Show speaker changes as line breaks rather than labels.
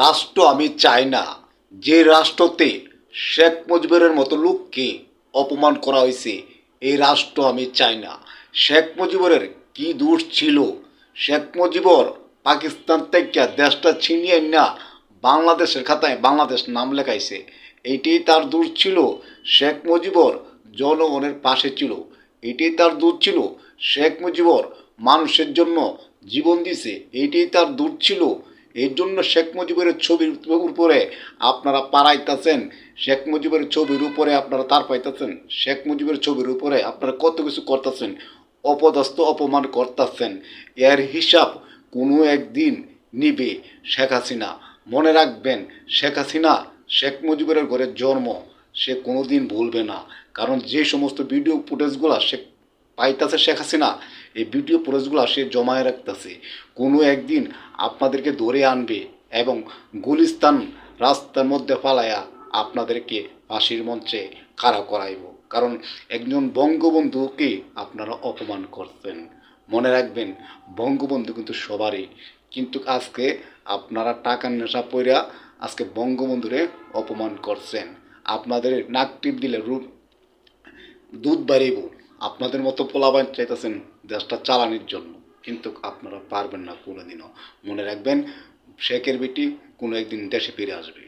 রাষ্ট্র আমি চাই না, যে রাষ্ট্রতে শেখ মুজিবের মতো লোককে অপমান করা হয়েছে, এই রাষ্ট্র আমি চাই না। শেখ মুজিবের কি দোষ ছিল? শেখ মুজিবর পাকিস্তান থেকে দেশটা ছিনিয়ে না বাংলাদেশের খাতায় বাংলাদেশ নাম লেখাইছে, এইটাই তার দোষ ছিল? শেখ মুজিবর জনগণের পাশে ছিল, এটাই তার দোষ ছিল? শেখ মুজিবর মানুষের জন্য জীবন দিছে, এইটাই তার দোষ ছিল? এর জন্য শেখ মুজিবের ছবির উপরে আপনারা পাড়াইতেছেন, শেখ মুজিবের ছবির উপরে আপনারা তার পাইতেছেন, শেখ মুজিবের ছবির উপরে আপনারা কত কিছু করতেছেন, অপদস্থ অপমান করতেছেন। এর হিসাব কোনো একদিন নিবে শেখ হাসিনা। মনে রাখবেন, শেখ হাসিনা শেখ মুজিবের ঘরে জন্ম, সে কোনো দিন ভুলবে না। কারণ যে সমস্ত ভিডিও ফুটেজগুলো সে পাইতেছে শেখ হাসিনা, এই ভিডিও ফুটেজগুলো সে জমায়ে রাখতেছে, কোনো একদিন আপনাদেরকে ধরে আনবে এবং গুলিস্তান রাস্তার মধ্যে ফালাইয়া আপনাদেরকে ফাঁসির মঞ্চে খাড়া করাইব। কারণ একজন বঙ্গবন্ধুকে আপনারা অপমান করছেন। মনে রাখবেন, বঙ্গবন্ধু কিন্তু সবারই, কিন্তু আজকে আপনারা টাকার নেশা পইরা আজকে বঙ্গবন্ধুরে অপমান করছেন। আপনাদের নাক টিপ দিলে দুধ বাড়িব। আপনাদের মতো পোলাপান চাইতেছেন দেশটা চালানোর জন্য, কিন্তু আপনারা পারবেন না কোনোদিনও। মনে রাখবেন, শেখের বেটি কোনো একদিন দেশে ফিরে আসবে।